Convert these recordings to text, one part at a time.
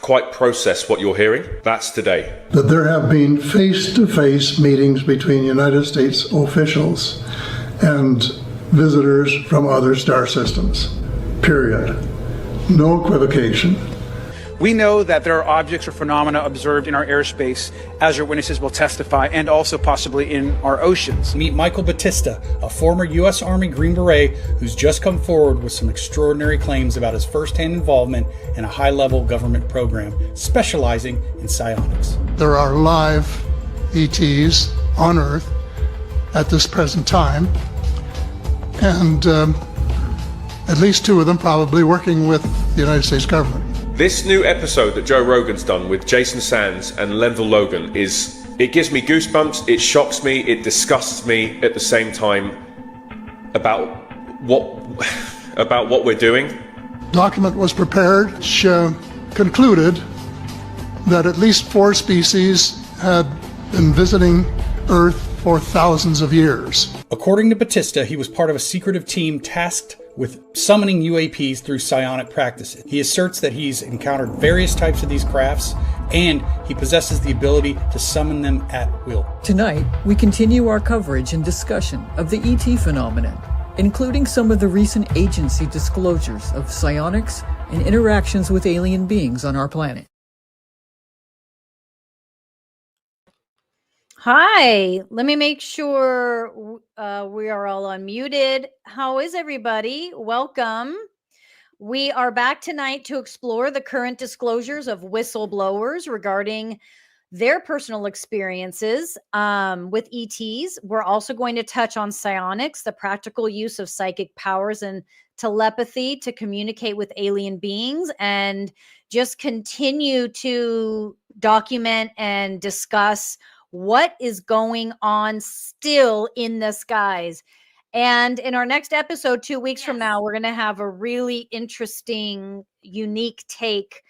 quite process what you're hearing. That's today. That there have been face-to-face meetings between United States officials and visitors from other star systems. Period. No equivocation. We know that there are objects or phenomena observed in our airspace, as our witnesses will testify, and also possibly in our oceans. Meet Michael Batista, a former U.S. Army Green Beret who's just come forward with some extraordinary claims about his first-hand involvement in a high-level government program specializing in psionics. There are live ETs on Earth at this present time, and at least 2 of them probably working with the United States government. This new episode that Joe Rogan's done with Jason Sands and Lenville Logan it gives me goosebumps, it shocks me, it disgusts me at the same time about what we're doing. Document was prepared which concluded that at least 4 species had been visiting Earth for thousands of years. According to Batista, he was part of a secretive team tasked with summoning UAPs through psionic practices. He asserts that he's encountered various types of these crafts, and he possesses the ability to summon them at will. Tonight, we continue our coverage and discussion of the ET phenomenon, including some of the recent agency disclosures of psionics and interactions with alien beings on our planet. Hi, let me make sure we are all unmuted. How is everybody? Welcome. We are back tonight to explore the current disclosures of whistleblowers regarding their personal experiences with ETs. We're also going to touch on psionics, the practical use of psychic powers and telepathy to communicate with alien beings, and just continue to document and discuss what is going on still in the skies. And in our next episode, 2 weeks from now, we're going to have a really interesting, unique take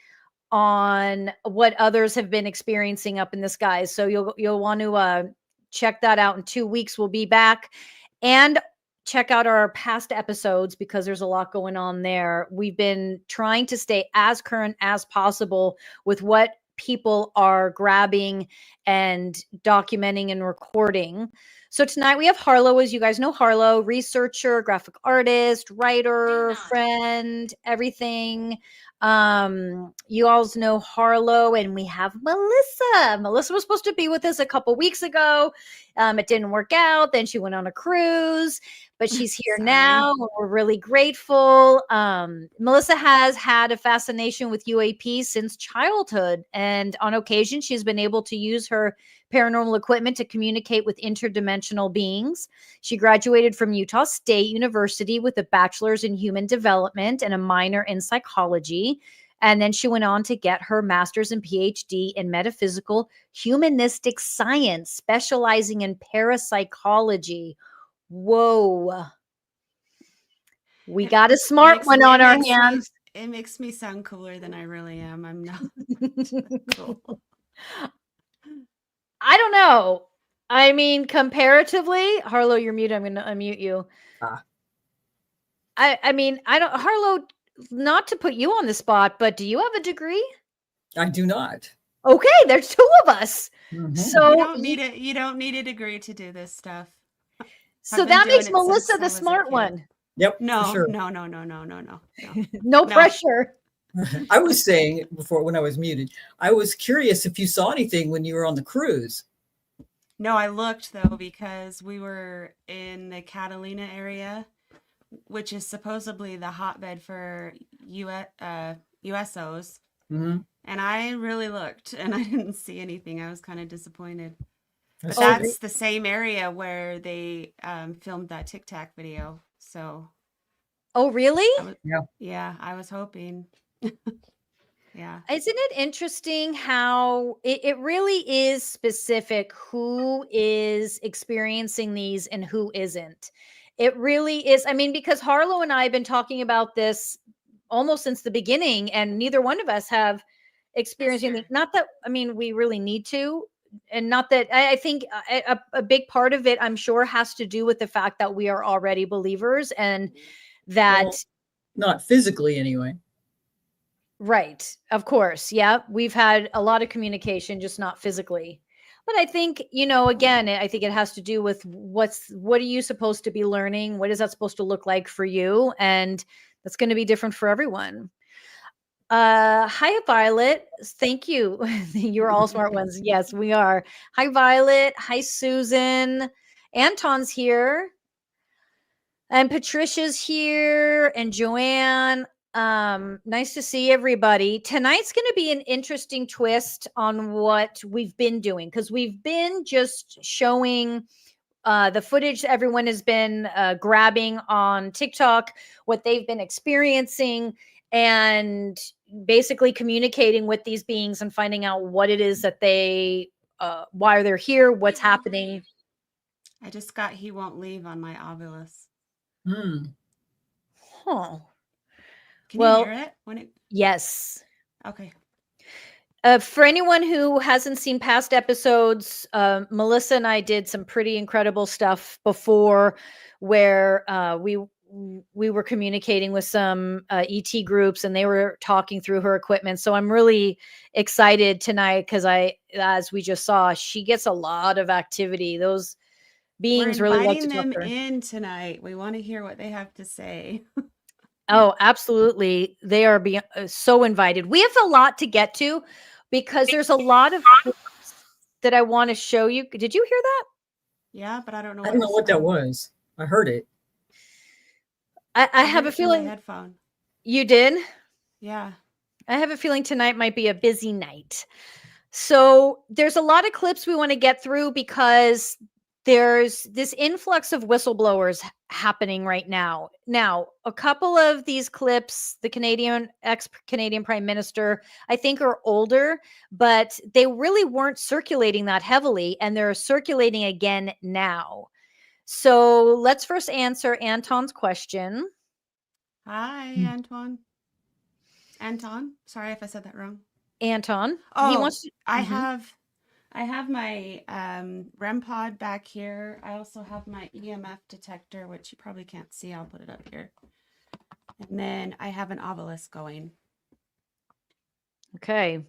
on what others have been experiencing up in the skies. So you'll want to check that out. In 2 weeks, we'll be back, and check out our past episodes because there's a lot going on there. We've been trying to stay as current as possible with what people are grabbing and documenting and recording. So tonight we have Harlow. As you guys know, Harlow, researcher, graphic artist, writer, friend, everything. You all know Harlow, and we have Melissa. Melissa was supposed to be with us a couple weeks ago. It didn't work out. Then she went on a cruise, but she's here now. We're really grateful. Melissa has had a fascination with UAP since childhood, and on occasion, she's been able to use her paranormal equipment to communicate with interdimensional beings. She graduated from Utah State University with a bachelor's in human development and a minor in psychology. And then she went on to get her master's and PhD in metaphysical humanistic science, specializing in parapsychology. Whoa. We got a smart one on our hands. It makes me sound cooler than I really am. I'm not cool. I don't know. I mean, comparatively, Harlow, you're muted. I'm going to unmute you. I mean, Harlow, not to put you on the spot, but do you have a degree? I do not. Okay, there's 2 of us. Mm-hmm. So you don't need a degree to do this stuff. So that makes Melissa the smart one. Yep. No, for sure. no. No pressure. I was saying before when I was muted, I was curious if you saw anything when you were on the cruise. No, I looked though, because we were in the Catalina area, which is supposedly the hotbed for USOs. Mm-hmm. And I really looked and I didn't see anything. I was kind of disappointed. That's the same area where they filmed that Tik Tok video. So. Oh, really? Yeah, I was hoping. Yeah. Isn't it interesting how it really is specific who is experiencing these and who isn't? It really is. I mean, because Harlow and I have been talking about this almost since the beginning, and neither one of us have experienced anything. Not that, I mean, we really need to. And not that I think a big part of it, I'm sure, has to do with the fact that we are already believers, and that. Well, not physically anyway. Right. Of course. Yeah. We've had a lot of communication, just not physically. But I think, again, I think it has to do with what are you supposed to be learning? What is that supposed to look like for you? And that's going to be different for everyone. Hi Violet. Thank you. You're all smart ones. Yes, we are. Hi Violet. Hi Susan. Anton's here. And Patricia's here and Joanne. Nice to see everybody. Tonight's going to be an interesting twist on what we've been doing, because we've been just showing the footage everyone has been grabbing on TikTok, what they've been experiencing, and basically communicating with these beings and finding out what it is that why they're here, what's happening. I just got "He Won't Leave" on my Ovilus. Huh. Can you hear it when it? Yes. Okay. For anyone who hasn't seen past episodes, Melissa and I did some pretty incredible stuff before, where we were communicating with some ET groups, and they were talking through her equipment. So I'm really excited tonight because as we just saw, she gets a lot of activity. Those beings We're really love to inviting talk them to her. in tonight. We want to hear what they have to say. Oh, absolutely. They are so invited. We have a lot to get to because there's a lot of clips that I want to show you. Did you hear that? Yeah, but I don't know. I don't know what that was. I heard it. I have a feeling. My headphone. You did? Yeah. I have a feeling tonight might be a busy night. So there's a lot of clips we want to get through because there's this influx of whistleblowers happening right now. Now, a couple of these clips, the ex-Canadian Prime Minister, I think are older, but they really weren't circulating that heavily, and they're circulating again now. So let's first answer Anton's question. Hi, Anton. Anton? Sorry if I said that wrong. Anton. Oh, he wants to, I have my REM pod back here. I also have my EMF detector, which you probably can't see. I'll put it up here. And then I have an Ovilus going. Okay.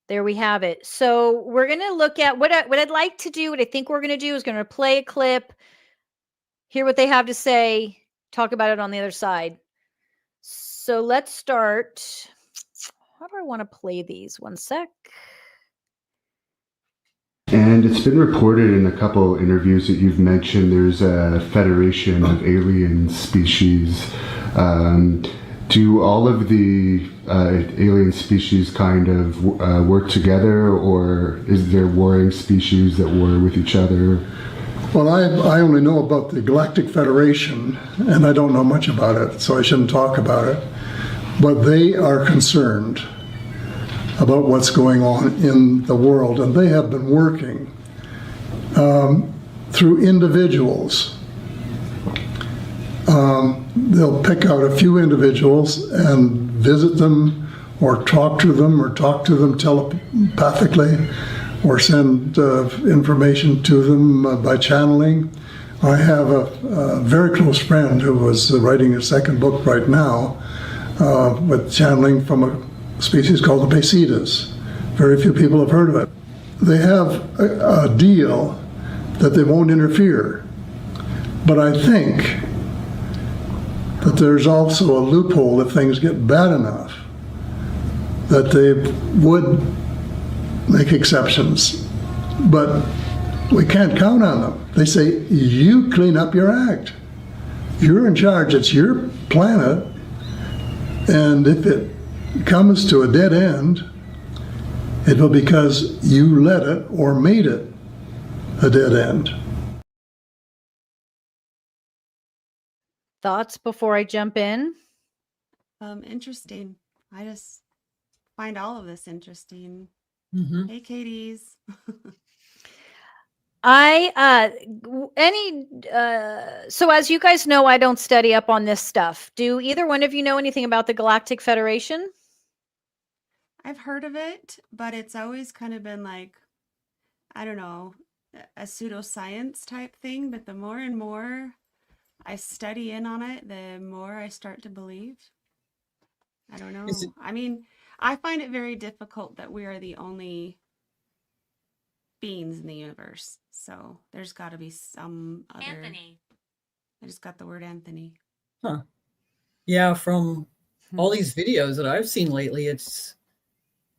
There we have it. So we're going to look at what I'd like to do. What I think we're going to do is going to play a clip, hear what they have to say, talk about it on the other side. So let's start. How do I want to play these? One sec. And it's been reported in a couple interviews that you've mentioned there's a federation of alien species. Do all of the alien species kind of work together, or is there warring species that war with each other? Well, I only know about the Galactic Federation, and I don't know much about it, so I shouldn't talk about it. But they are concerned about what's going on in the world, and they have been working through individuals. They'll pick out a few individuals and visit them, or talk to them telepathically, or send information to them by channeling. I have a very close friend who was writing a second book right now with channeling from a species called the Basidas. Very few people have heard of it. They have a deal that they won't interfere. But I think that there's also a loophole if things get bad enough that they would make exceptions. But we can't count on them. They say, you clean up your act. You're in charge, it's your planet, and if it comes to a dead end, it will be because you let it or made it a dead end. Thoughts before I jump in? Interesting. I just find all of this interesting. Mm-hmm. Hey, Katie's. So as you guys know, I don't study up on this stuff. Do either one of you know anything about the Galactic Federation? I've heard of it, but it's always kind of been like, I don't know, a pseudoscience type thing. But the more and more I study in on it, the more I start to believe. I don't know. Is it- I mean, I find it very difficult that we are the only beings in the universe. So there's got to be some other. Anthony. I just got the word Anthony. Huh. Yeah, from all these videos that I've seen lately, it's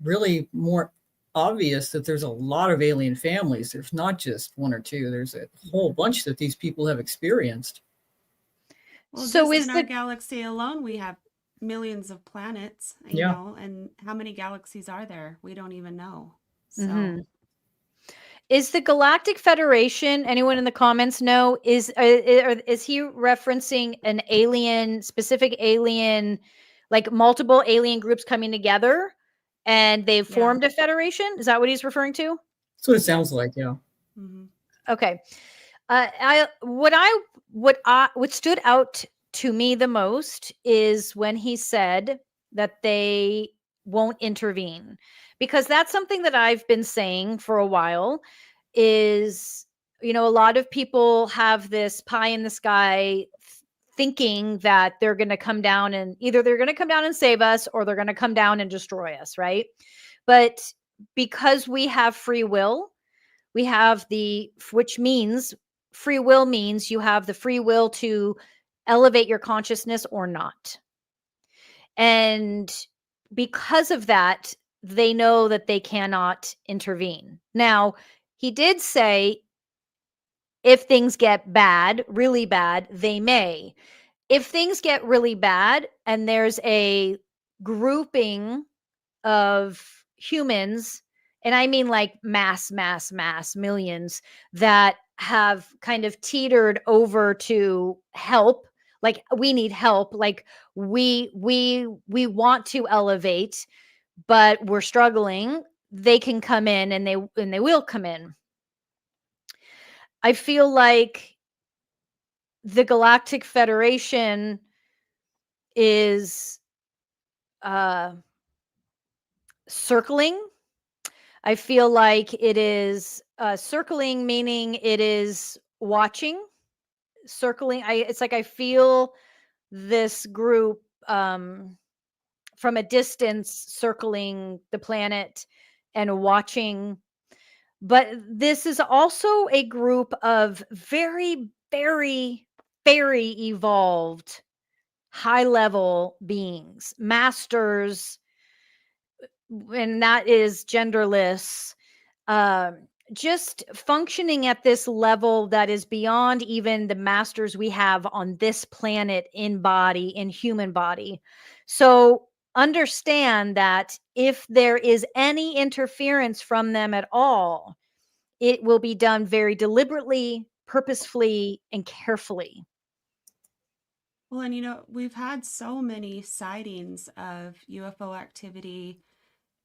really more obvious that there's a lot of alien families. There's not just one or two. There's a whole bunch that these people have experienced. Well, So just is in our the galaxy alone, we have millions of planets, you Yeah. know, and how many galaxies are there? We don't even know. So, Mhm. Is the Galactic Federation, anyone in the comments know, is he referencing an alien, specific alien, like multiple alien groups coming together and they've Yeah. formed a federation? Is that what he's referring to? That's what it sounds like. Yeah. mhm. Okay. What stood out to me the most is when he said that they won't intervene, because that's something that I've been saying for a while. Is, a lot of people have this pie in the sky thinking that they're going to come down, and either they're going to come down and save us or they're going to come down and destroy us, right? But because we have free will, which means free will means you have the free will to elevate your consciousness or not. And because of that, they know that they cannot intervene. Now, he did say if things get bad, really bad, they may. If things get really bad and there's a grouping of humans, and I mean like mass millions, that have kind of teetered over to help, like we need help, like we want to elevate, but we're struggling, they can come in, and they will come in. I feel like the Galactic Federation is circling. I feel like it is circling, meaning it is watching, circling. It's like I feel this group from a distance circling the planet and watching. But this is also a group of very, very, very evolved, high level beings, masters, and that is genderless, just functioning at this level that is beyond even the masters we have on this planet in human body. So understand that if there is any interference from them at all, it will be done very deliberately, purposefully, and carefully. Well, and you know, we've had so many sightings of UFO activity,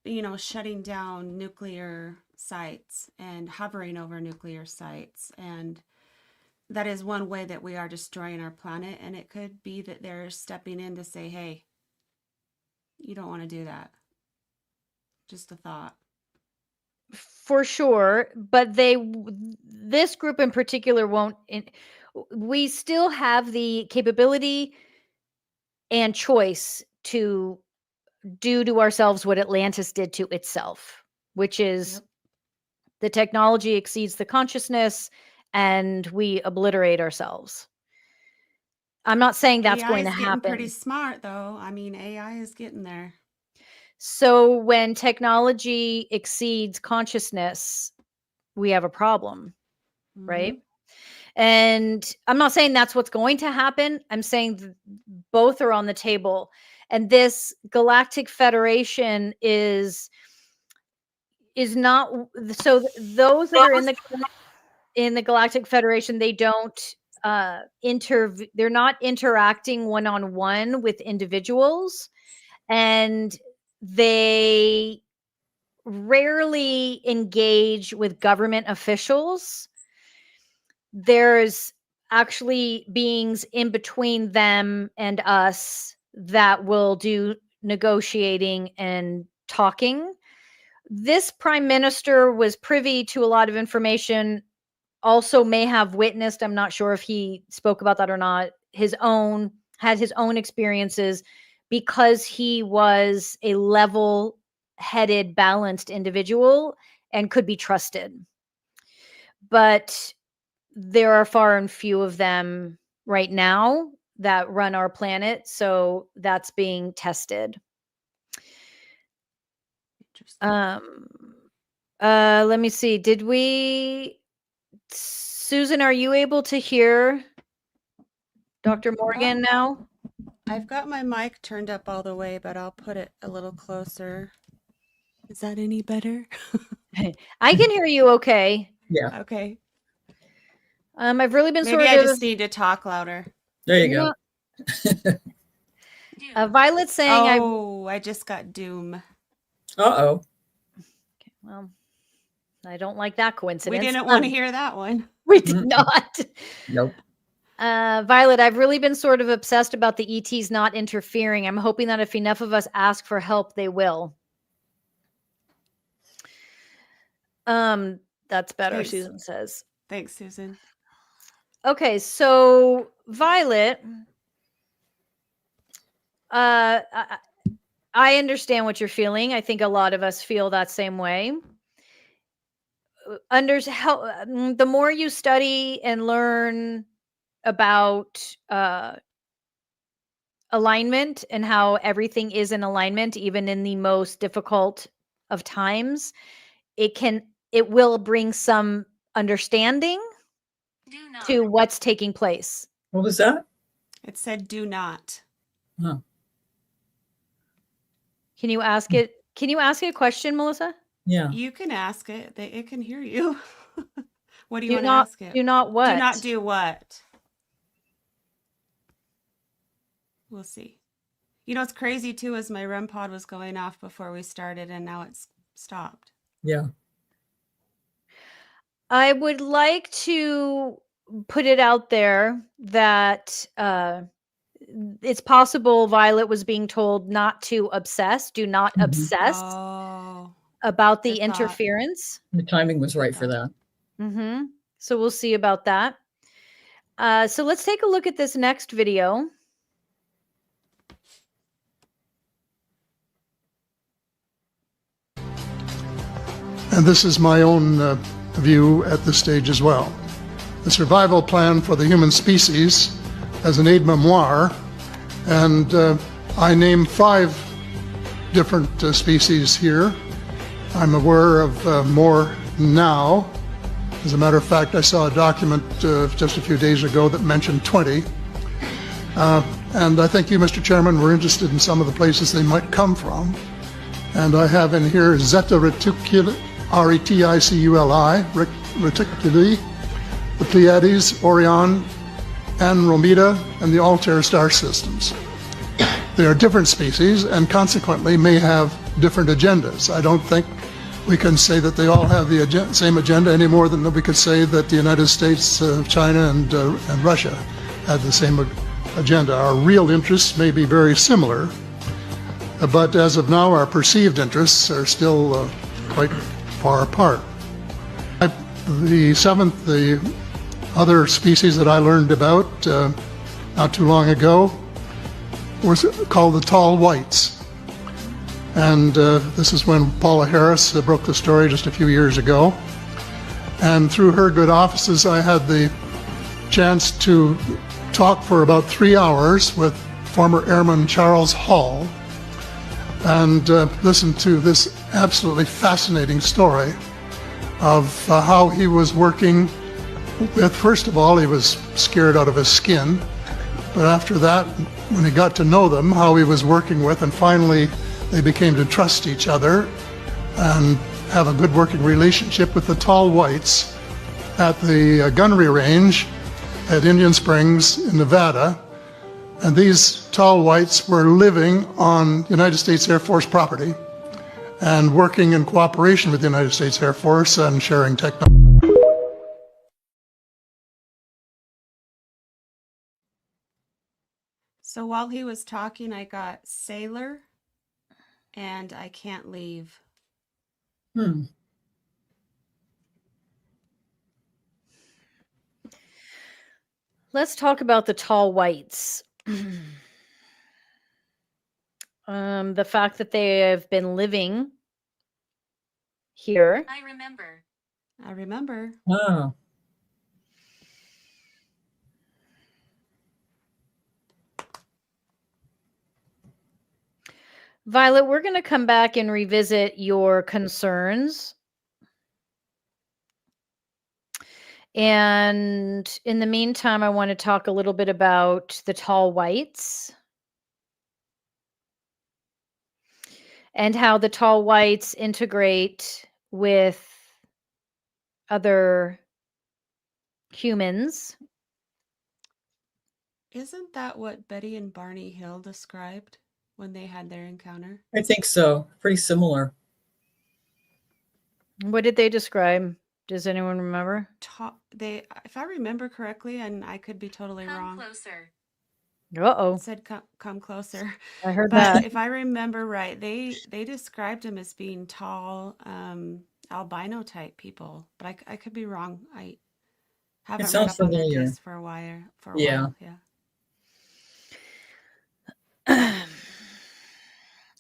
you know, shutting down nuclear sites and hovering over nuclear sites. And that is one way that we are destroying our planet. And it could be that they're stepping in to say, hey, you don't want to do that. Just a thought. For sure, but this group in particular won't. We still have the capability and choice to do to ourselves what Atlantis did to itself, which is the technology exceeds the consciousness and we obliterate ourselves. I'm not saying that's AI going to is getting pretty happen. smart, though. I mean, AI is getting there. So when technology exceeds consciousness, we have a problem, right? And I'm not saying that's what's going to happen. I'm saying both are on the table. And this Galactic Federation is not, so those that are in the Galactic Federation, they don't they're not interacting one-on-one with individuals, and they rarely engage with government officials. There's actually beings in between them and us that will do negotiating and talking. This prime minister was privy to a lot of information, also may have witnessed, I'm not sure if he spoke about that or not, had his own experiences because he was a level-headed, balanced individual and could be trusted. But there are far and few of them right now that run our planet, so that's being tested. Let me see. Susan, are you able to hear Dr. Morgan now? I've got my mic turned up all the way, but I'll put it a little closer. Is that any better? I can hear you okay. Yeah. Okay. I've really been Maybe sort I of just need to talk louder. There you go. Violet's saying I just got doom. Uh-oh. Well, I don't like that coincidence. We didn't want to hear that one. We did not. Nope. Violet, I've really been sort of obsessed about the ETs not interfering. I'm hoping that if enough of us ask for help, they will. That's better, Thanks. Susan says. Thanks, Susan. Okay, so Violet, I understand what you're feeling. I think a lot of us feel that same way. The more you study and learn about alignment and how everything is in alignment, even in the most difficult of times, it will bring some understanding to what's taking place. What was that? It said do not. Huh. Can you ask it a question, Melissa? Yeah. You can ask it. It can hear you. What do you Do want to not ask it? do not what? Do not do what? We'll see. You know, what's crazy too is my REM pod was going off before we started and now it's stopped. Yeah. I would like to put it out there that it's possible Violet was being told not to obsess, do not obsess about the interference. The timing was right for that. Mm-hmm. So we'll see about that. So let's take a look at this next video. And this is my own view at this stage as well. The survival plan for the human species as an aide-memoire, and I name 5 different species here. I'm aware of more now. As a matter of fact, I saw a document just a few days ago that mentioned 20. And I think you, Mr. Chairman, were interested in some of the places they might come from. And I have in here Zeta Reticuli, R-E-T-I-C-U-L-I, Reticuli, the Pleiades, Orion, Andromeda, and the Altair star systems. They are different species and consequently may have different agendas. I don't think we can say that they all have the same agenda any more than we could say that the United States, China, and Russia had the same agenda. Our real interests may be very similar, but as of now, our perceived interests are still quite far apart. The other species that I learned about not too long ago was called the tall whites. And this is when Paula Harris broke the story just a few years ago. And through her good offices, I had the chance to talk for about 3 hours with former Airman Charles Hall and listen to this absolutely fascinating story of how he was working with, first of all, he was scared out of his skin, but after that, when he got to know them, how he was working with, and finally they became to trust each other and have a good working relationship with the tall whites at the gunnery range at Indian Springs in Nevada. And these tall whites were living on United States Air Force property and working in cooperation with the United States Air Force and sharing technology. So while he was talking, I got sailor and I can't leave. Let's talk about the tall whites. The fact that they have been living here. I remember. Oh, Violet, we're going to come back and revisit your concerns. And in the meantime, I want to talk a little bit about the tall whites and how the tall whites integrate with other humans. Isn't that what Betty and Barney Hill described when they had their encounter? I think so. Pretty similar. What did they describe? Does anyone remember? They, if I remember correctly, and I could be totally wrong. Uh It oh. said come closer. I heard But that. if I remember right, they described them as being tall, albino type people. But I could be wrong. I haven't read sounds up on their familiar. case for a while. Yeah. Yeah.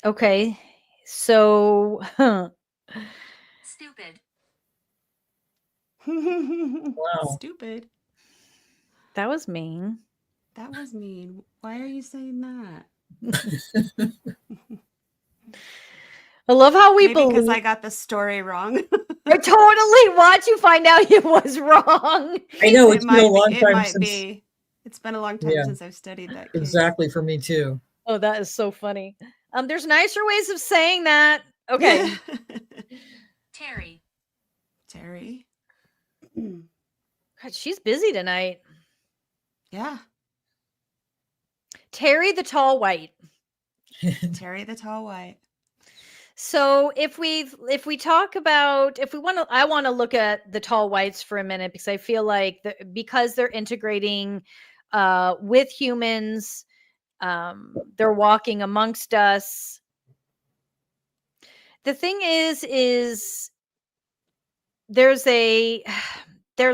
Okay. So, Stupid. Wow. Stupid. that was mean. That was mean. Why are you saying that? I love how we Maybe because believe. I got the story wrong. I totally watch you find out it was wrong. I know it's been a long It time might since. be. It's been a long time Yeah. since I've studied that case. Exactly, for me too. Oh, that is so funny. There's nicer ways of saying that. Okay. Terry. God, she's busy tonight. Yeah. Terry the tall white. Terry the tall white. So if we talk about, if we want to, I want to look at the tall whites for a minute, because I feel like because they're integrating with humans, they're walking amongst us. The thing is they're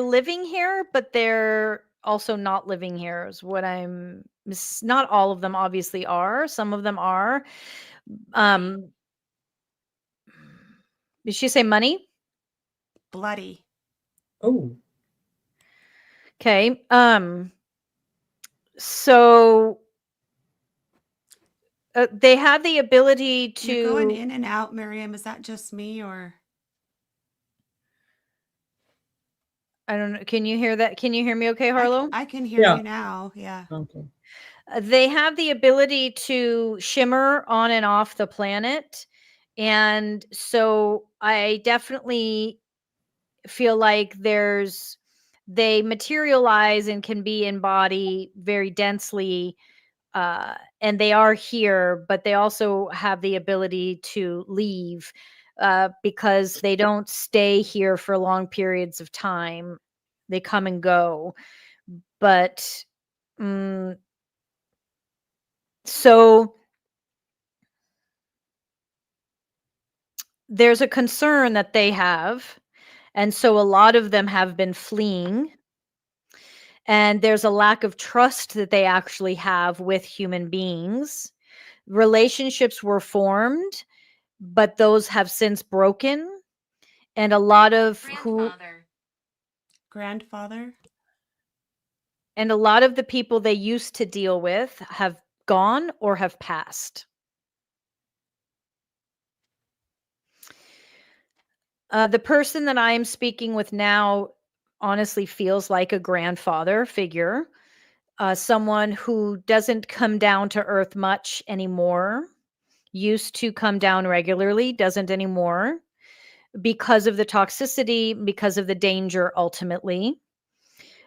living here, but they're also not living here is what not all of them obviously are. Some of them are. Did she say money? Bloody. Oh. Okay. So they have the ability to. You're going in and out, Maryam. Is that just me or? I don't know. Can you hear that? Can you hear me okay, Harlow? I can hear you now. Yeah. Okay. They have the ability to shimmer on and off the planet. And so I definitely feel like they materialize and can be in body very densely. And they are here, but they also have the ability to leave because they don't stay here for long periods of time. They come and go. But so there's a concern that they have. And so a lot of them have been fleeing. And there's a lack of trust that they actually have with human beings. Relationships were formed, but those have since broken. And a lot of Grandfather. And a lot of the people they used to deal with have gone or have passed. The person that I am speaking with now honestly feels like a grandfather figure, someone who doesn't come down to earth much anymore, used to come down regularly, doesn't anymore, because of the toxicity, because of the danger ultimately.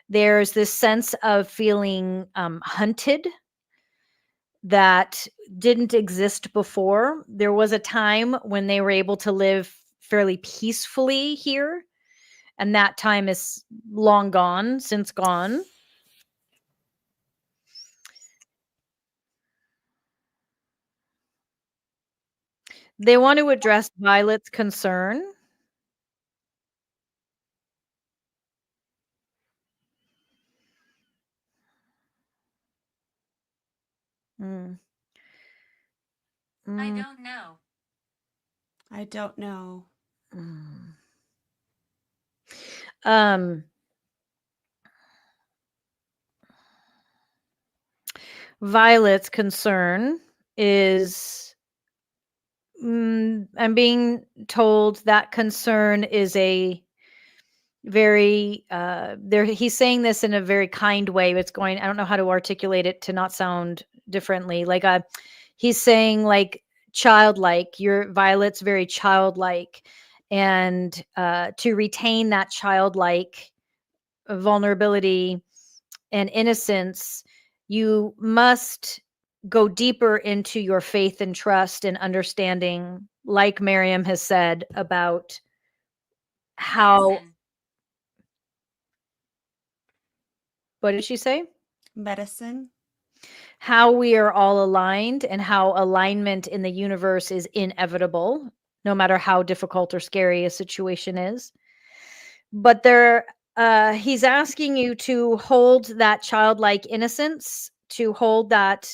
There's this sense of feeling hunted that didn't exist before. There was a time when they were able to live fairly peacefully here, and that time is long gone, since gone. They want to address Violet's concern. I don't know. I don't know. Violet's concern is, I'm being told that concern is a very there he's saying this in a very kind way. It's going, I don't know how to articulate it to not sound differently. Like he's saying like childlike, your Violet's very childlike, and to retain that childlike vulnerability and innocence, you must go deeper into your faith and trust and understanding, like Maryam has said, about how. Medicine. What did she say? Medicine. How we are all aligned and how alignment in the universe is inevitable, no matter how difficult or scary a situation is. But he's asking you to hold that childlike innocence, to hold that.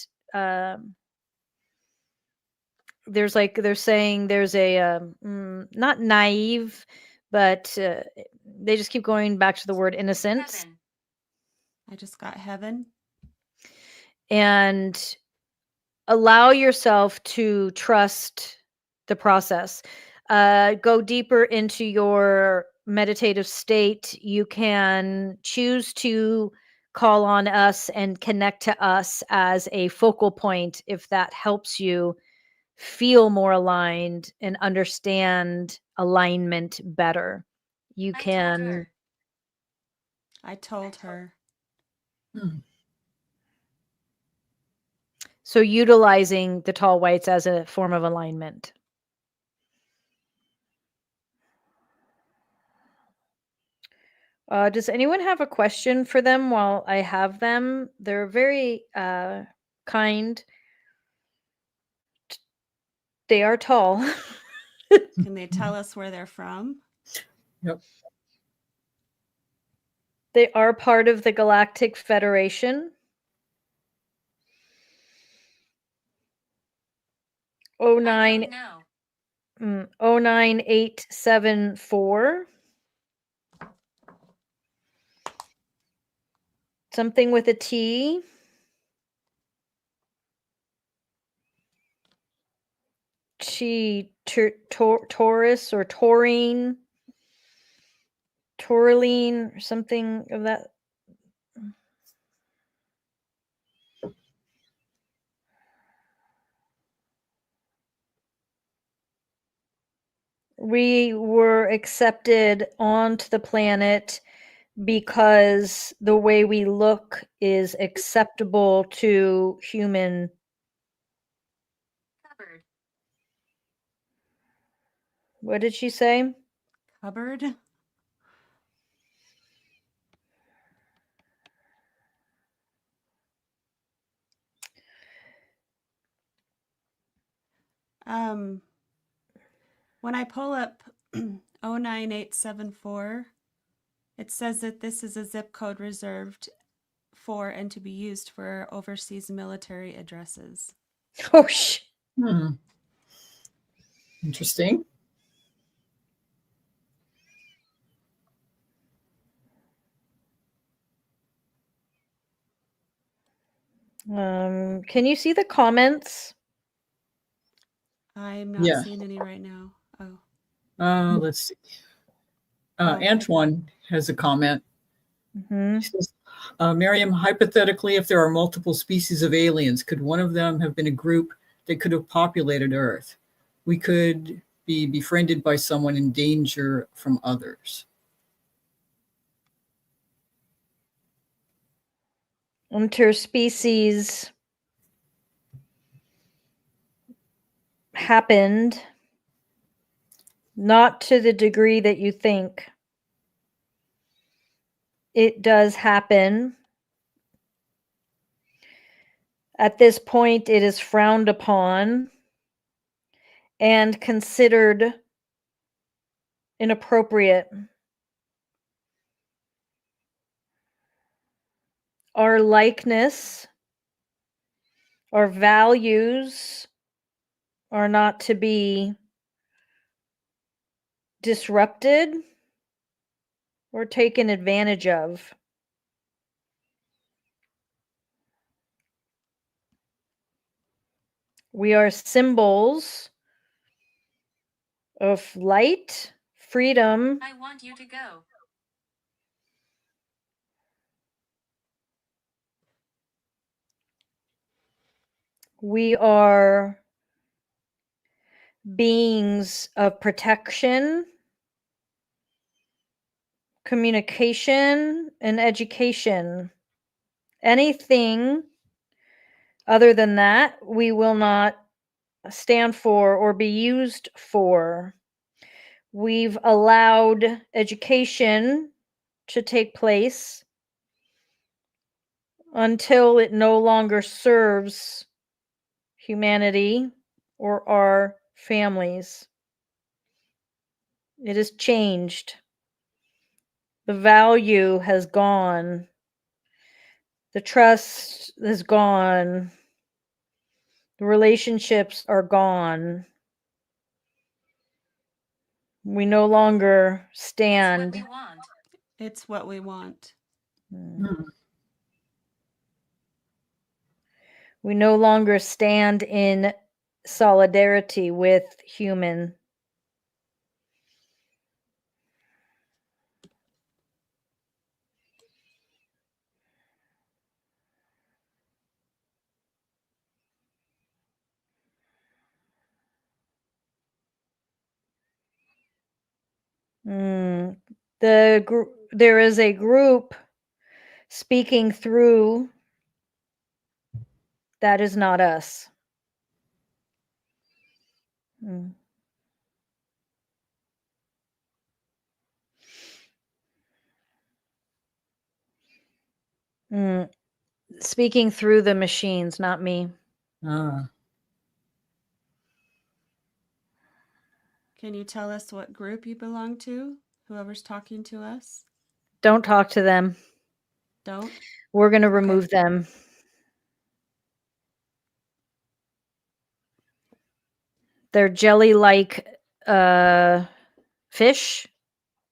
There's like they're saying there's a not naive, but they just keep going back to the word innocence. Heaven. I just got heaven. And allow yourself to trust the process. Go deeper into your meditative state. You can choose to call on us and connect to us as a focal point if that helps you feel more aligned and understand alignment better. You can. I told her. So utilizing the tall whites as a form of alignment. Does anyone have a question for them while I have them? They're very kind. They are tall. Can they tell us where they're from? Yep. They are part of the Galactic Federation. 09874. Something with a T. Taurus or taurine. Taureline or something of that. We were accepted onto the planet because the way we look is acceptable to human. Cupboard. What did she say? Cupboard. When I pull up 09874, it says that this is a zip code reserved for and to be used for overseas military addresses. Oh, Interesting. Can you see the comments? I'm not seeing any right now. Let's see. Antoine has a comment. He says, Maryam, hypothetically, if there are multiple species of aliens, could one of them have been a group that could have populated Earth? We could be befriended by someone in danger from others. Interspecies happened, not to the degree that you think. It does happen. At this point, it is frowned upon and considered inappropriate. Our likeness, our values are not to be disrupted or taken advantage of. We are symbols of light, freedom. I want you to go. We are beings of protection, communication, and education. Anything other than that, we will not stand for or be used for. We've allowed education to take place until it no longer serves humanity or our families. It has changed. The value has gone. The trust is gone. The relationships are gone. We no longer stand. It's what we want. It's what we want. We no longer stand in solidarity with human. There is a group speaking through. That is not us. Mm. Speaking through the machines, not me. Ah. Can you tell us what group you belong to? Whoever's talking to us? Don't talk to them. Don't? We're going to remove them. They're jelly-like fish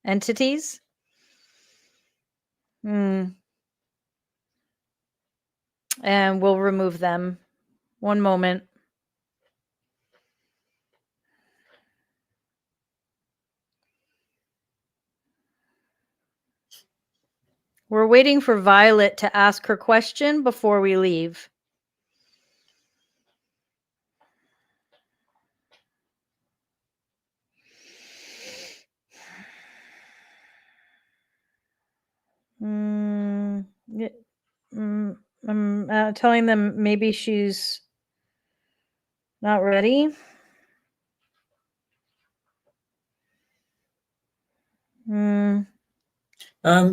entities. And we'll remove them. One moment. We're waiting for Violet to ask her question before we leave. I'm telling them maybe she's not ready.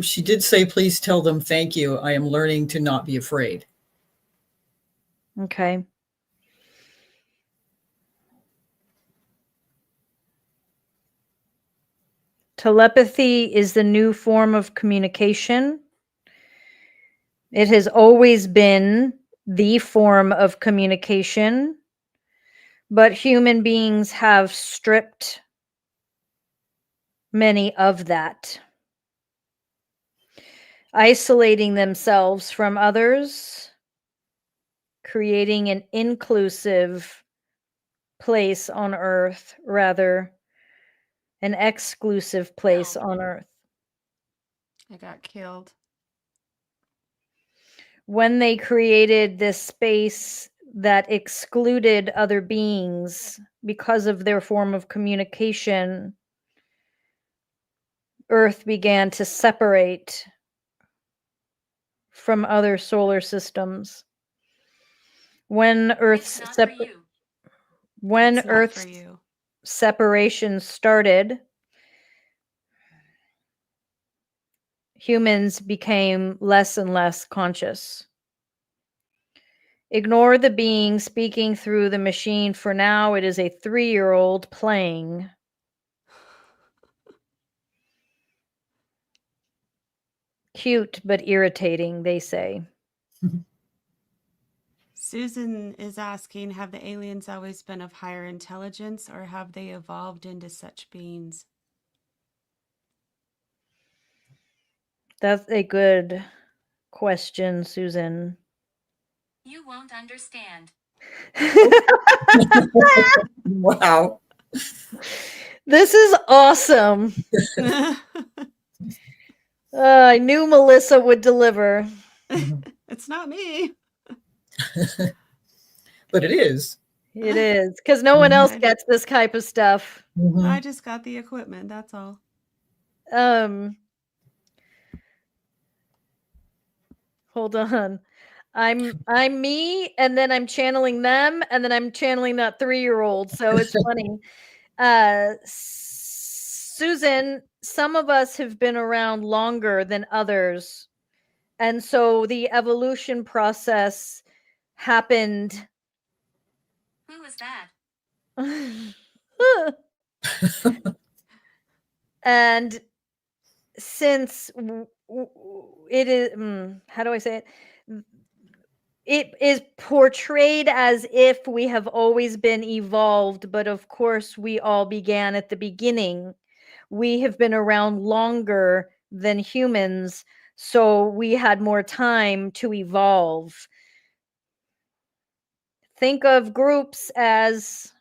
She did say, please tell them thank you. I am learning to not be afraid. Okay. Telepathy is the new form of communication. It has always been the form of communication, but human beings have stripped many of that, isolating themselves from others, creating an inclusive place on earth rather an exclusive place on earth. I got killed. When they created this space that excluded other beings because of their form of communication, Earth began to separate from other solar systems. When Earth's separation started, humans became less and less conscious. Ignore the being speaking through the machine for now. It is a 3-year-old playing. Cute but irritating, they say. Susan is asking, have the aliens always been of higher intelligence, or have they evolved into such beings? That's a good question, Susan. You won't understand. Wow. This is awesome. I knew Melissa would deliver. It's not me. But it is. It is, because no one else Mhm. gets this type of stuff. I just got the equipment, that's all. Hold on. I'm me, and then I'm channeling them, and then I'm channeling that 3-year-old. So it's funny. Susan, some of us have been around longer than others. And so the evolution process happened. Who was that? And since it is, how do I say it? It is portrayed as if we have always been evolved, but of course, we all began at the beginning. We have been around longer than humans, so we had more time to evolve. Think of groups as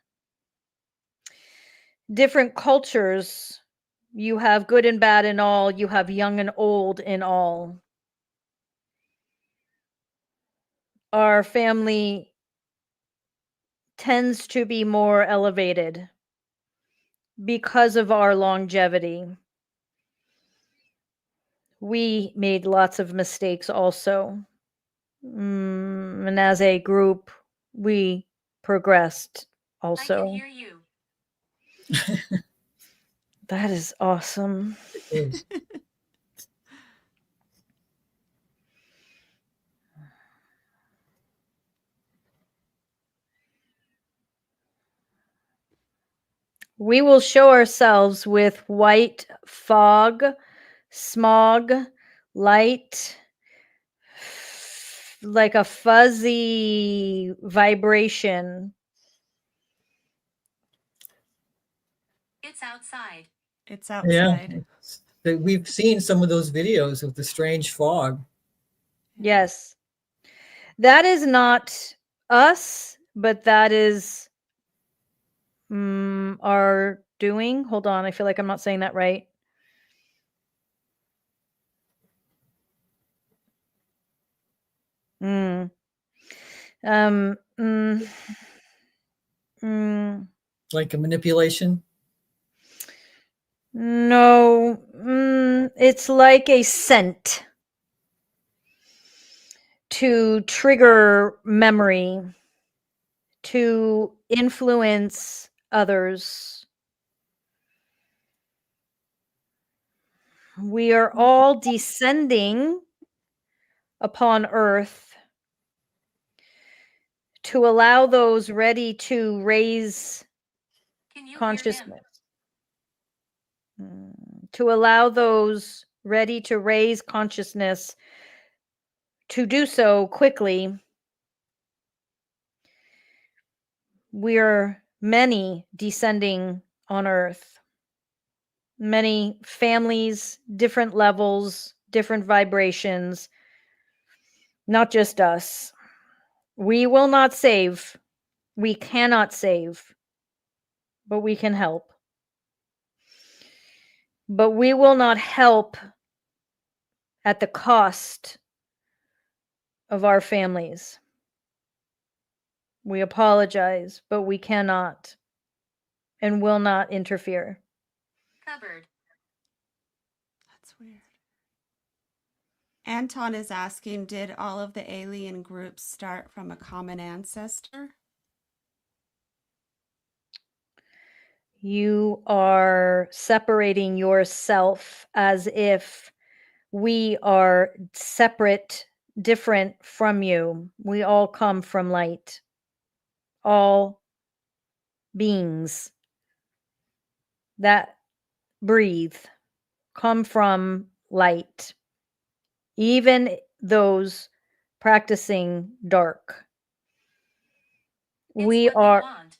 different cultures. You have good and bad in all, you have young and old in all. Our family tends to be more elevated because of our longevity. We made lots of mistakes also. And as a group, we progressed also. I can hear you. That is awesome. It is. We will show ourselves with white fog, smog, light, like a fuzzy vibration. It's outside. It's Yeah. outside. We've seen some of those videos of the strange fog. Yes. That is not us, but that is our doing. Hold on. I feel like I'm not saying that right. Mm. Mm, mm, Like a manipulation. no, it's like a scent to trigger memory, to influence others. We are all descending upon Earth to allow those ready to raise Can you consciousness. hear him? To allow those ready to raise consciousness to do so quickly. We are many descending on Earth. Many families, different levels, different vibrations, not just us. We will not save. We cannot save, but we can help. But we will not help at the cost of our families. We apologize, but we cannot and will not interfere. Cupboard. That's weird. Anton is asking, did all of the alien groups start from a common ancestor? You are separating yourself as if we are separate, different from you. We all come from light. All beings that breathe come from light. Even those practicing dark. We what they are want.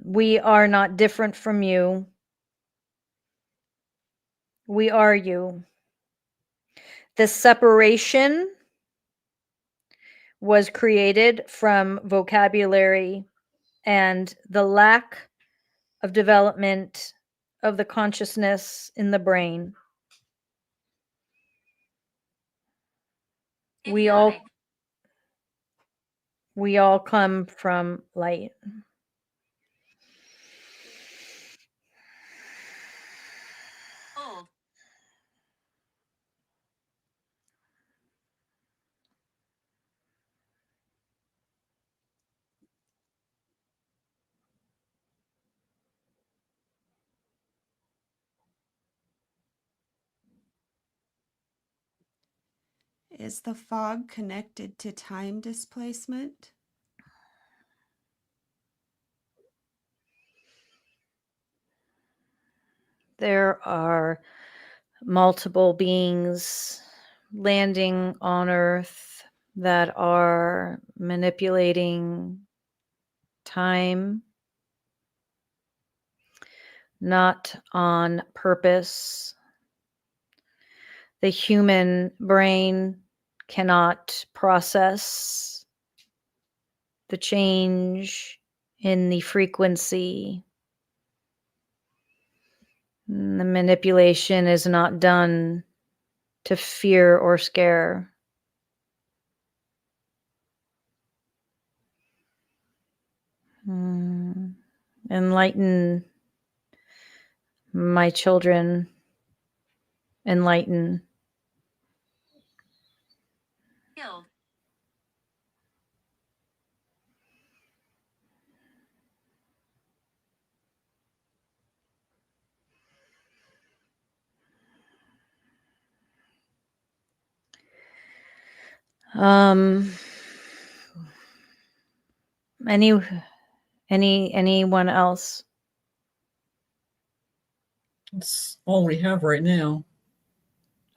we are not different from you. We are you. The separation was created from vocabulary and the lack of development of the consciousness in the brain. We Idiotic. all come from light. Old. Is the fog connected to time displacement? There are multiple beings landing on Earth that are manipulating time, not on purpose. The human brain cannot process the change in the frequency. The manipulation is not done to fear or scare. Enlighten my children. Enlighten. Killed. Anyone else? That's all we have right now.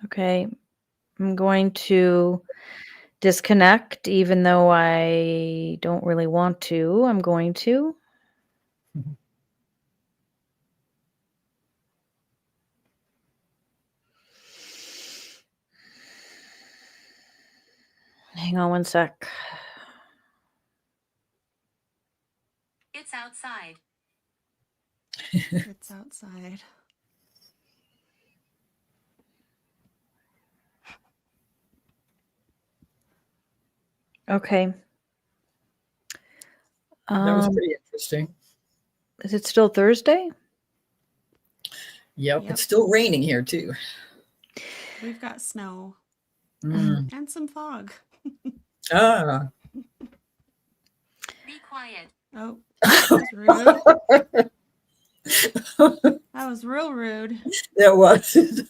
Okay. I'm going to disconnect, even though I don't really want to. I'm going to. Hang on one sec. It's outside. It's outside. Okay. That was pretty interesting. Is it still Thursday? Yep, Yep. it's still raining here too. We've got snow Mm. and some fog. Ah. Be quiet. Oh, that was rude. That was real rude. That was. Is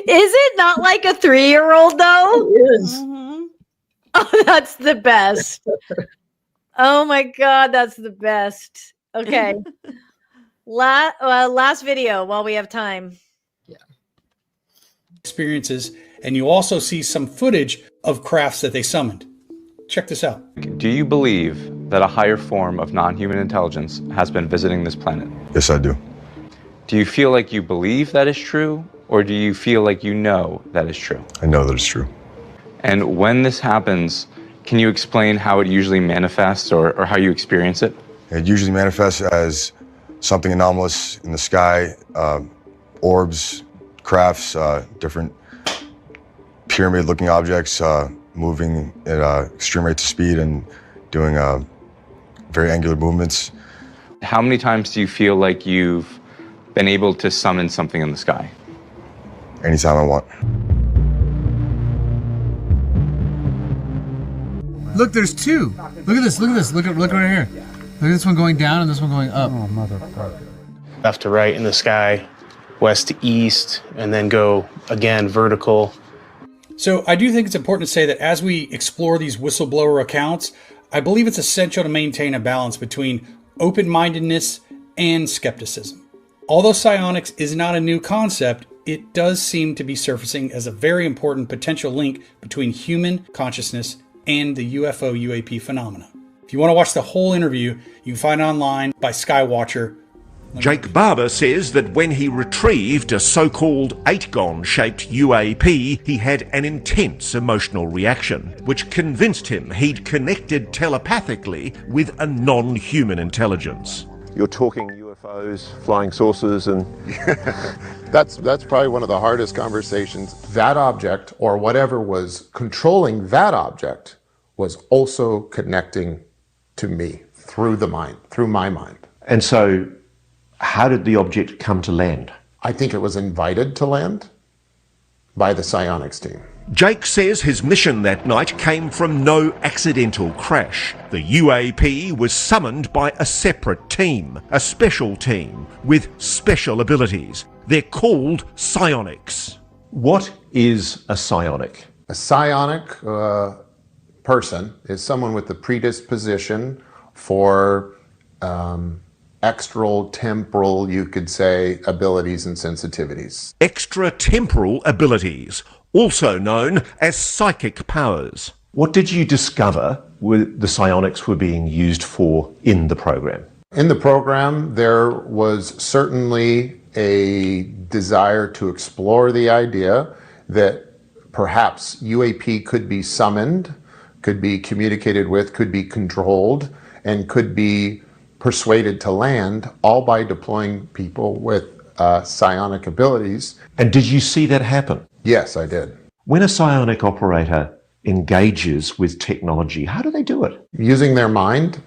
it not like a 3-year-old though? It is. Mhm. Oh, that's the best. Oh my God, that's the best. Okay. Last video while we have time. Experiences, and you also see some footage of crafts that they summoned. Check this out. Do you believe that a higher form of non-human intelligence has been visiting this planet? Yes, I do. Do you feel like you believe that is true, or do you feel like you know that is true? I know that it's true. And when this happens, can you explain how it usually manifests or how you experience it? It usually manifests as something anomalous in the sky, orbs, crafts, different pyramid-looking objects moving at extreme rates of speed and doing very angular movements. How many times do you feel like you've been able to summon something in the sky? Anytime I want. Look, there's two. Look at this. Look at this. Look right here. Look at this one going down and this one going up. Oh, motherfucker. Left to right in the sky, west to east, and then go again vertical. So I do think it's important to say that as we explore these whistleblower accounts, I believe it's essential to maintain a balance between open-mindedness and skepticism. Although psionics is not a new concept, it does seem to be surfacing as a very important potential link between human consciousness and the UFO UAP phenomena. If you want to watch the whole interview, you can find it online by Skywatcher. Jake Barber says that when he retrieved a so-called 8-gon-shaped UAP, he had an intense emotional reaction, which convinced him he'd connected telepathically with a non-human intelligence. You're talking UFOs, flying saucers, and that's probably one of the hardest conversations. That object, or whatever was controlling that object, was also connecting to me through my mind. And so, how did the object come to land? I think it was invited to land by the psionics team. Jake says his mission that night came from no accidental crash. The UAP was summoned by a separate team, a special team with special abilities. They're called psionics. What is a psionic? A psionic person is someone with the predisposition for extratemporal, you could say, abilities and sensitivities. Extratemporal abilities, also known as psychic powers. What did you discover the psionics were being used for in the program? In the program, there was certainly a desire to explore the idea that perhaps UAP could be summoned, could be communicated with, could be controlled, and could be persuaded to land, all by deploying people with psionic abilities. And did you see that happen? Yes, I did. When a psionic operator engages with technology, how do they do it? Using their mind,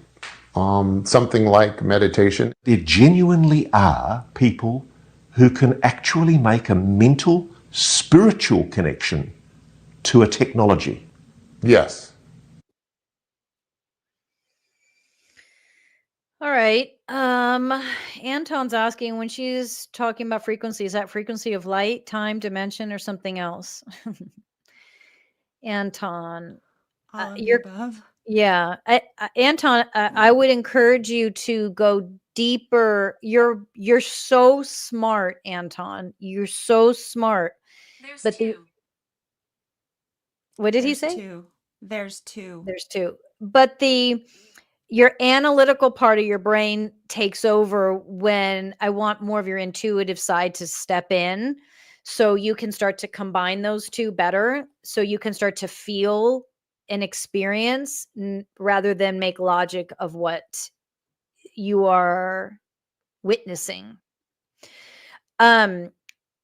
something like meditation. There genuinely are people who can actually make a mental, spiritual connection to a technology. Yes. All right. Anton's asking, when she's talking about frequency, is that frequency of light, time, dimension, or something else? Anton, All of the you're above. yeah. Anton, I would encourage you to go deeper. You're so smart, Anton. You're so smart. There's But two. what did he There's say? two. There's two. There's two. But your analytical part of your brain takes over when I want more of your intuitive side to step in, so you can start to combine those two better, so you can start to feel and experience rather than make logic of what you are witnessing.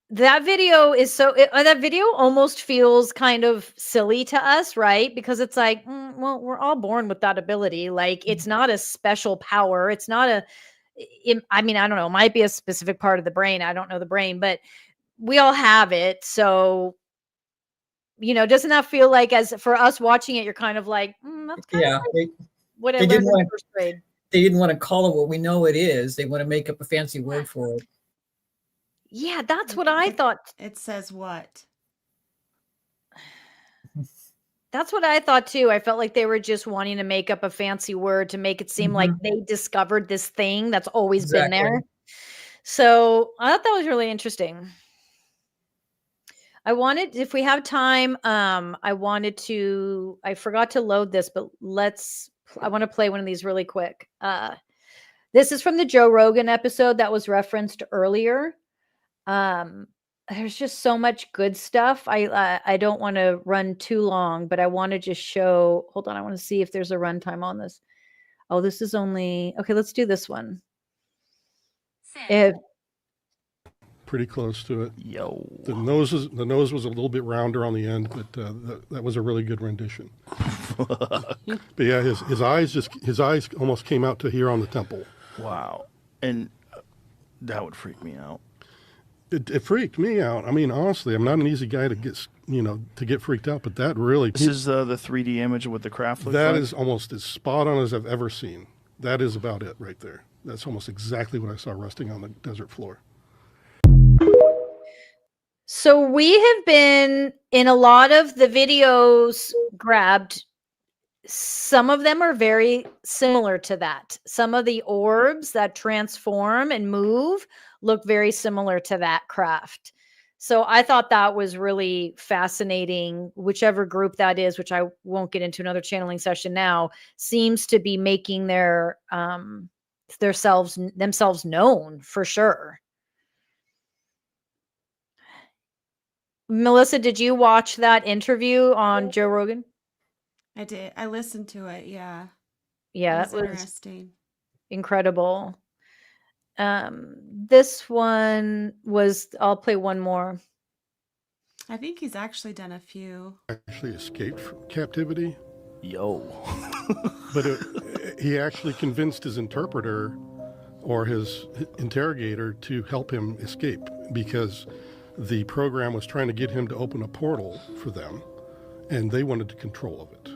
That video is that video almost feels kind of silly to us, right? Because it's like, well, we're all born with that ability. Like, it's not a special power. It's not I don't know. It might be a specific part of the brain. I don't know the brain, but we all have it. So, doesn't that feel like, as for us watching it, you're kind of like, that's kind of like what I learned in first grade. They didn't want to call it what we know it is. They want to make up a fancy word for it. Yeah, that's what I thought. It says what? That's what I thought too. I felt like they were just wanting to make up a fancy word to make it seem like they discovered this thing that's always been there. So I thought that was really interesting. If we have time, I forgot to load this, but I want to play one of these really quick. This is from the Joe Rogan episode that was referenced earlier. There's just so much good stuff. I don't want to run too long, but I want to just show. Hold on, I want to see if there's a runtime on this. Oh, this is only okay. Let's do this one. Pretty close to it. The nose was a little bit rounder on the end, but that was a really good rendition. But yeah, his eyes almost came out to here on the temple. Wow, and that would freak me out. It freaked me out. I mean, honestly, I'm not an easy guy to get freaked out, but that really. This is the 3D image of what the craft looks like? That is almost as spot on as I've ever seen. That is about it right there. That's almost exactly what I saw resting on the desert floor. So we have been in a lot of the videos grabbed. Some of them are very similar to that. Some of the orbs that transform and move look very similar to that craft. So I thought that was really fascinating. Whichever group that is, which I won't get into another channeling session now, seems to be making themselves known for sure. Melissa, did you watch that interview on Joe Rogan? I did. I listened to it. Yeah. Yeah, It was interesting. Incredible. This one was, I'll play one more. I think he's actually done a few. Actually escaped from captivity. Yo. But he actually convinced his interpreter or his interrogator to help him escape, because the program was trying to get him to open a portal for them, and they wanted control of it.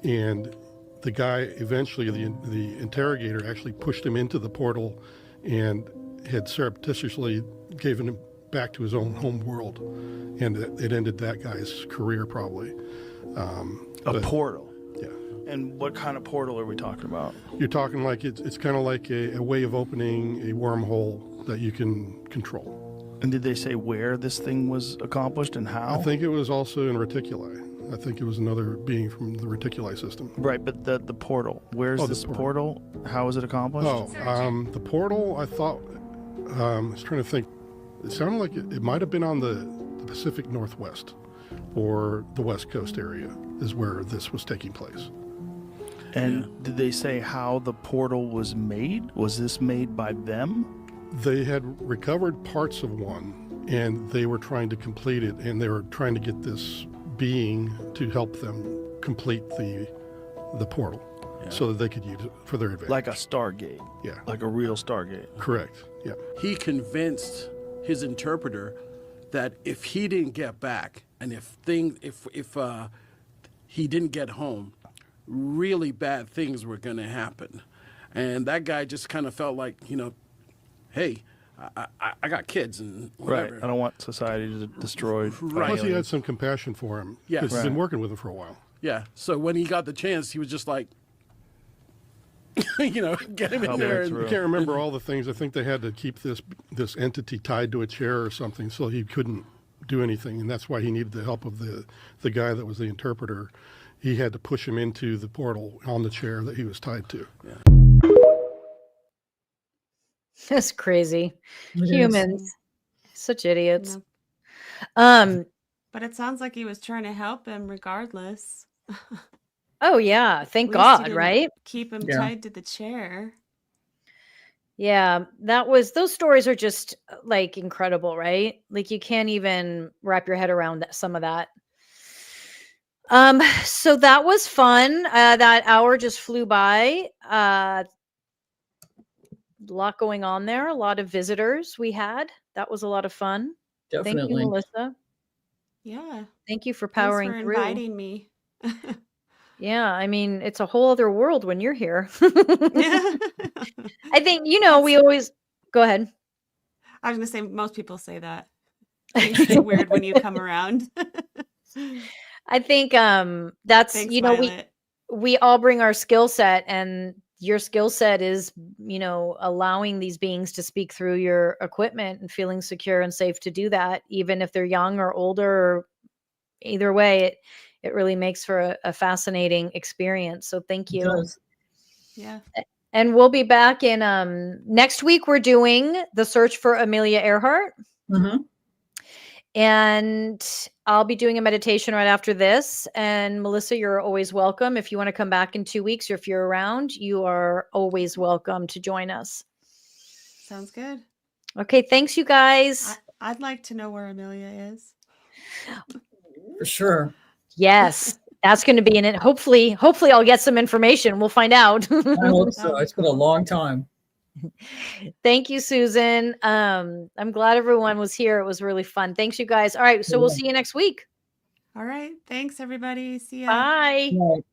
And the guy eventually, the interrogator actually pushed him into the portal and had surreptitiously given him back to his own home world, and it ended that guy's career probably. A portal. Yeah. And what kind of portal are we talking about? You're talking like it's kind of like a way of opening a wormhole that you can control. And did they say where this thing was accomplished and how? I think it was also in reticuli. I think it was another being from the reticuli system. Right, but the portal. Where's this portal? How is it accomplished? The portal, I thought, I was trying to think. It sounded like it might have been on the Pacific Northwest or the West Coast area is where this was taking place. And did they say how the portal was made? Was this made by them? They had recovered parts of one, and they were trying to complete it, and they were trying to get this being to help them complete the portal so that they could use it for their advantage. Like a Stargate. Yeah. Like a real Stargate. Correct. Yeah. He convinced his interpreter that if he didn't get back and if he didn't get home, really bad things were going to happen. And that guy just kind of felt like, hey, I got kids and whatever. Right. I don't want society to destroy. Right. Plus, he had some compassion for him because he's been working with him for a while. Yeah. So when he got the chance, he was just like, get him in there. I can't remember all the things. I think they had to keep this entity tied to a chair or something so he couldn't do anything, and that's why he needed the help of the guy that was the interpreter. He had to push him into the portal on the chair that he was tied to. Yeah. That's crazy. It Humans, is. such idiots. But it sounds like he was trying to help him regardless. Oh yeah, thank At least he God, didn't right? Keep him Yeah. tied to the chair. Yeah, those stories are just like incredible, right? Like you can't even wrap your head around some of that. So that was fun. That hour just flew by. A lot going on there, a lot of visitors we had. That was a lot of fun. Thank you, Definitely. Melissa. Yeah. Thank you for Thanks powering for through. inviting me. Yeah, I mean, it's a whole other world when you're here. I think, we always go ahead. I was gonna say most people say that. It's weird when you come around. I think that's Thanks, we all bring our skill set, and your skill set is allowing these beings to speak through your equipment and feeling secure and safe to do that, even if they're young or older. Or either way, it really makes for a fascinating experience. So thank you. It does. Yeah. And we'll be back in next week. We're doing the search for Amelia Earhart. Mm-hmm. And I'll be doing a meditation right after this. And Melissa, you're always welcome. If you want to come back in 2 weeks, or if you're around, you are always welcome to join us. Sounds good. Okay. Thanks, you guys. I'd like to know where Amelia is. For sure. Yes. That's going to be in it. Hopefully I'll get some information. We'll find out. I hope so. It's been a long time. Thank you, Susan. I'm glad everyone was here. It was really fun. Thanks, you guys. All right. So we'll see you next week. All right. Thanks, everybody. See ya. Bye. Right.